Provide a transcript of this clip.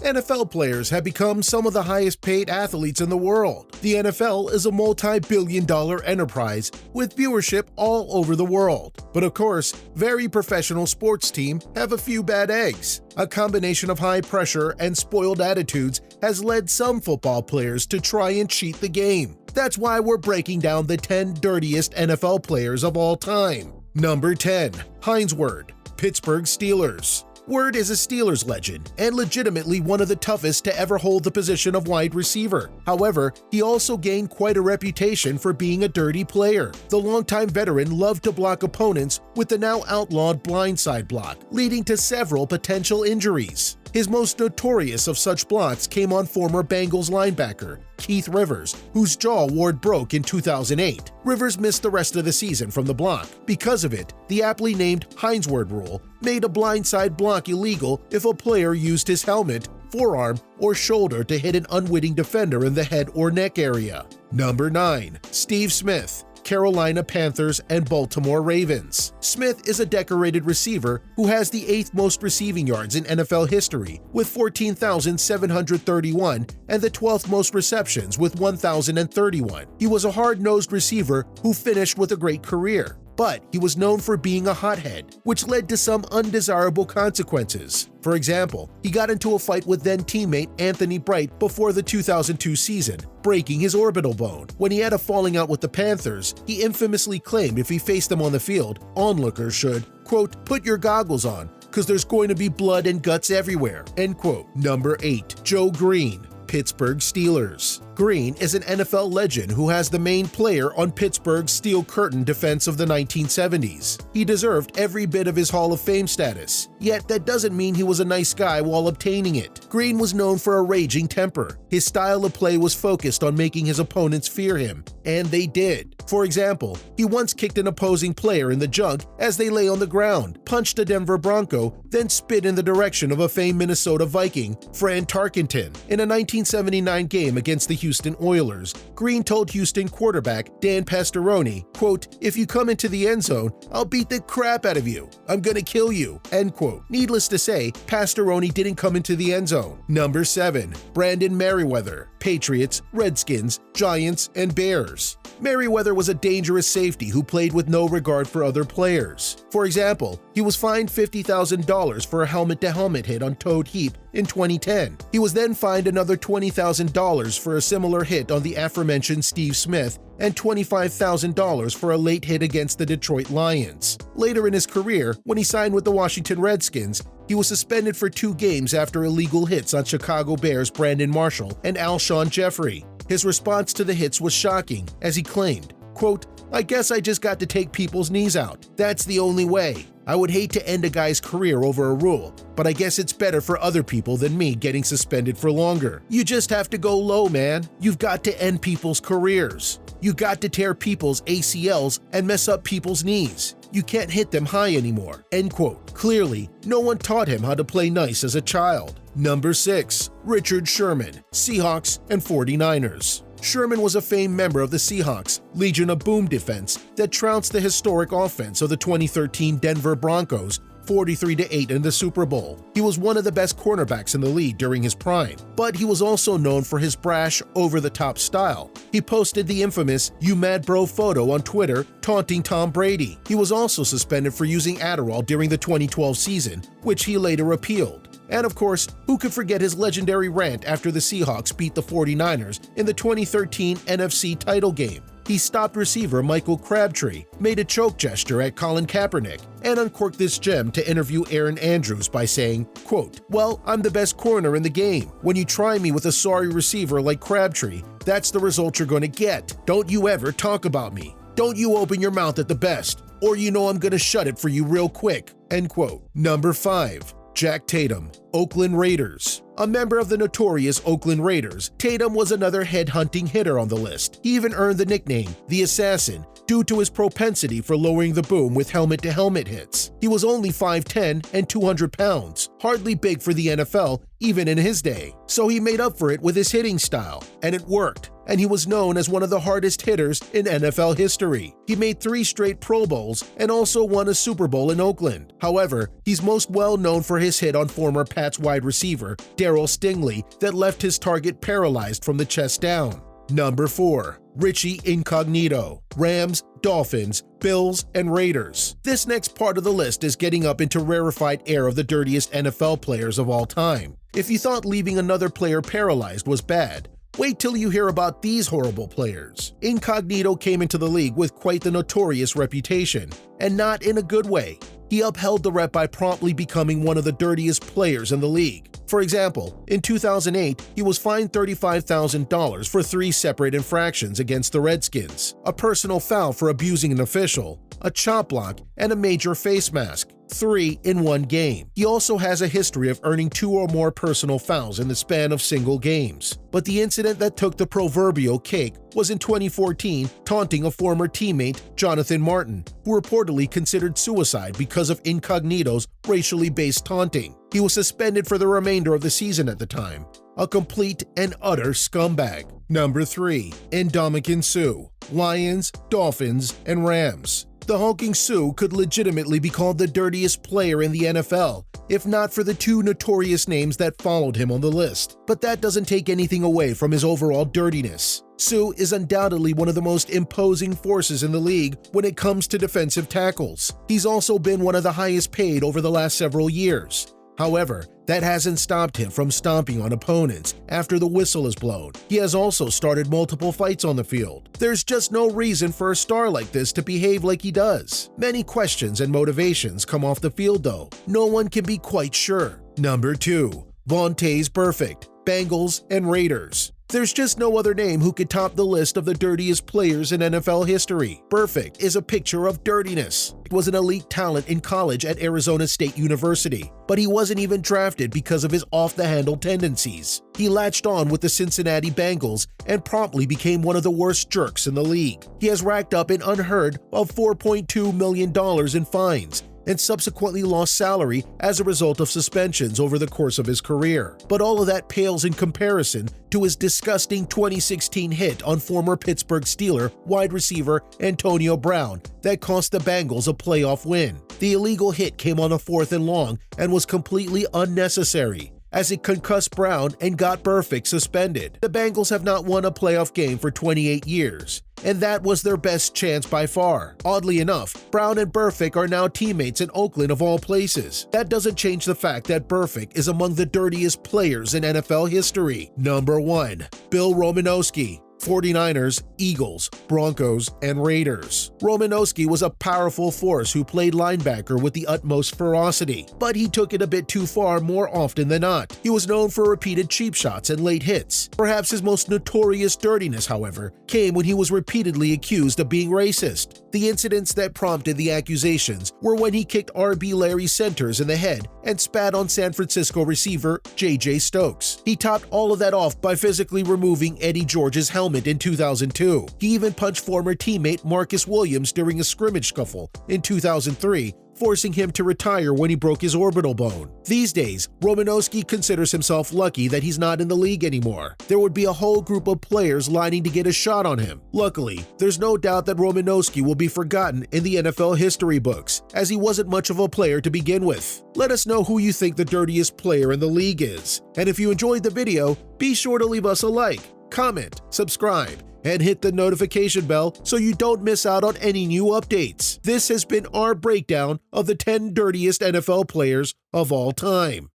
NFL players have become some of the highest-paid athletes in the world. The NFL is a multi-billion-dollar enterprise with viewership all over the world. But of course, very professional sports teams have a few bad eggs. A combination of high pressure and spoiled attitudes has led some football players to try and cheat the game. That's why we're breaking down the 10 dirtiest NFL players of all time. Number 10. Heinz Ward, Pittsburgh Steelers. Ward is a Steelers legend and legitimately one of the toughest to ever hold the position of wide receiver. However, he also gained quite a reputation for being a dirty player. The longtime veteran loved to block opponents with the now outlawed blindside block, leading to several potential injuries. His most notorious of such blocks came on former Bengals linebacker Keith Rivers, whose jaw Ward broke in 2008. Rivers missed the rest of the season from the block. Because of it, the aptly named Heinz Ward rule made a blindside block illegal if a player used his helmet, forearm, or shoulder to hit an unwitting defender in the head or neck area. Number 9. Steve Smith, Carolina Panthers and Baltimore Ravens. Smith is a decorated receiver who has the 8th most receiving yards in NFL history with 14,731 and the 12th most receptions with 1,031. He was a hard-nosed receiver who finished with a great career, but he was known for being a hothead, which led to some undesirable consequences. For example, he got into a fight with then-teammate Anthony Bright before the 2002 season, breaking his orbital bone. When he had a falling out with the Panthers, he infamously claimed if he faced them on the field, onlookers should, quote, put your goggles on, because there's going to be blood and guts everywhere, end quote. Number 8. Joe Green, Pittsburgh Steelers. Green is an NFL legend who has the main player on Pittsburgh's Steel Curtain defense of the 1970s. He deserved every bit of his Hall of Fame status, yet that doesn't mean he was a nice guy while obtaining it. Green was known for a raging temper. His style of play was focused on making his opponents fear him, and they did. For example, he once kicked an opposing player in the junk as they lay on the ground, punched a Denver Bronco, then spit in the direction of a famed Minnesota Viking, Fran Tarkenton. In a 1979 game against the Houston Oilers, Green told Houston quarterback Dan Pastoroni, quote, if you come into the end zone, I'll beat the crap out of you. I'm gonna kill you, end quote. Needless to say, Pastoroni didn't come into the end zone. Number 7. Brandon Meriweather, Patriots, Redskins, Giants, and Bears. Meriweather was a dangerous safety who played with no regard for other players. For example, he was fined $50,000 for a helmet-to-helmet hit on Toad Heap in 2010. He was then fined another $20,000 for a similar hit on the aforementioned Steve Smith and $25,000 for a late hit against the Detroit Lions. Later in his career, when he signed with the Washington Redskins, he was suspended for 2 games after illegal hits on Chicago Bears Brandon Marshall and Alshon Jeffrey. His response to the hits was shocking, as he claimed, quote, I guess I just got to take people's knees out. That's the only way. I would hate to end a guy's career over a rule, but I guess it's better for other people than me getting suspended for longer. You just have to go low, man. You've got to end people's careers. You got to tear people's ACLs and mess up people's knees. You can't hit them high anymore, end quote. Clearly, no one taught him how to play nice as a child. Number 6. Richard Sherman, Seahawks and 49ers. Sherman was a famed member of the Seahawks Legion of Boom defense that trounced the historic offense of the 2013 Denver Broncos 43-8 in the Super Bowl. He was one of the best cornerbacks in the league during his prime, but he was also known for his brash, over-the-top style. He posted the infamous "You Mad Bro" photo on Twitter, taunting Tom Brady. He was also suspended for using Adderall during the 2012 season, which he later appealed. And of course, who could forget his legendary rant after the Seahawks beat the 49ers in the 2013 NFC title game? He stopped receiver Michael Crabtree, made a choke gesture at Colin Kaepernick, and uncorked this gem to interview Aaron Andrews by saying, quote, well, I'm the best corner in the game. When you try me with a sorry receiver like Crabtree, that's the result you're going to get. Don't you ever talk about me. Don't you open your mouth at the best, or you know I'm going to shut it for you real quick, end quote. Number 5. Jack Tatum, Oakland Raiders. A member of the notorious Oakland Raiders, Tatum was another head-hunting hitter on the list. He even earned the nickname, the Assassin, due to his propensity for lowering the boom with helmet-to-helmet hits. He was only 5'10" and 200 pounds, hardly big for the NFL, even in his day. So he made up for it with his hitting style, and it worked. And he was known as one of the hardest hitters in NFL history. He made 3 straight Pro Bowls and also won a Super Bowl in Oakland. However, he's most well known for his hit on former Pats wide receiver Darryl Stingley that left his target paralyzed from the chest down. Number 4. Richie Incognito. Rams, Dolphins, Bills, and Raiders. This next part of the list is getting up into rarefied air of the dirtiest NFL players of all time. If you thought leaving another player paralyzed was bad, wait till you hear about these horrible players. Incognito came into the league with quite the notorious reputation, and not in a good way. He upheld the rep by promptly becoming one of the dirtiest players in the league. For example, in 2008, he was fined $35,000 for 3 separate infractions against the Redskins: a personal foul for abusing an official, a chop block, and a major face mask. 3 in one game. He also has a history of earning 2 or more personal fouls in the span of single games. But the incident that took the proverbial cake was in 2014, taunting a former teammate, Jonathan Martin, who reportedly considered suicide because of Incognito's racially based taunting. He was suspended for the remainder of the season at the time. A complete and utter scumbag. Number 3. Ndamukong Suh. Lions, Dolphins, and Rams. The hulking Suh could legitimately be called the dirtiest player in the NFL, if not for the 2 notorious names that followed him on the list. But that doesn't take anything away from his overall dirtiness. Suh is undoubtedly one of the most imposing forces in the league when it comes to defensive tackles. He's also been one of the highest paid over the last several years. However, that hasn't stopped him from stomping on opponents after the whistle is blown. He has also started multiple fights on the field. There's just no reason for a star like this to behave like he does. Many questions and motivations come off the field though. No one can be quite sure. Number 2. Vontaze Burfict. Bengals and Raiders. There's just no other name who could top the list of the dirtiest players in NFL history. Burfict is a picture of dirtiness. He was an elite talent in college at Arizona State University, but he wasn't even drafted because of his off-the-handle tendencies. He latched on with the Cincinnati Bengals and promptly became one of the worst jerks in the league. He has racked up an unheard of $4.2 million in fines and subsequently lost salary as a result of suspensions over the course of his career. But all of that pales in comparison to his disgusting 2016 hit on former Pittsburgh Steeler wide receiver Antonio Brown that cost the Bengals a playoff win. The illegal hit came on a 4th and long and was completely unnecessary, as it concussed Brown and got Burfict suspended. The Bengals have not won a playoff game for 28 years, and that was their best chance by far. Oddly enough, Brown and Burfict are now teammates in Oakland of all places. That doesn't change the fact that Burfict is among the dirtiest players in NFL history. Number 1. Bill Romanowski. 49ers, Eagles, Broncos, and Raiders. Romanowski was a powerful force who played linebacker with the utmost ferocity, but he took it a bit too far more often than not. He was known for repeated cheap shots and late hits. Perhaps his most notorious dirtiness, however, came when he was repeatedly accused of being racist. The incidents that prompted the accusations were when he kicked RB Larry Centers in the head and spat on San Francisco receiver J.J. Stokes. He topped all of that off by physically removing Eddie George's helmet in 2002. He even punched former teammate Marcus Williams during a scrimmage scuffle in 2003, forcing him to retire when he broke his orbital bone. These days, Romanowski considers himself lucky that he's not in the league anymore. There would be a whole group of players lining to get a shot on him. Luckily, there's no doubt that Romanowski will be forgotten in the NFL history books, as he wasn't much of a player to begin with. Let us know who you think the dirtiest player in the league is. And if you enjoyed the video, be sure to leave us a like, comment, subscribe, and hit the notification bell so you don't miss out on any new updates. This has been our breakdown of the 10 dirtiest NFL players of all time.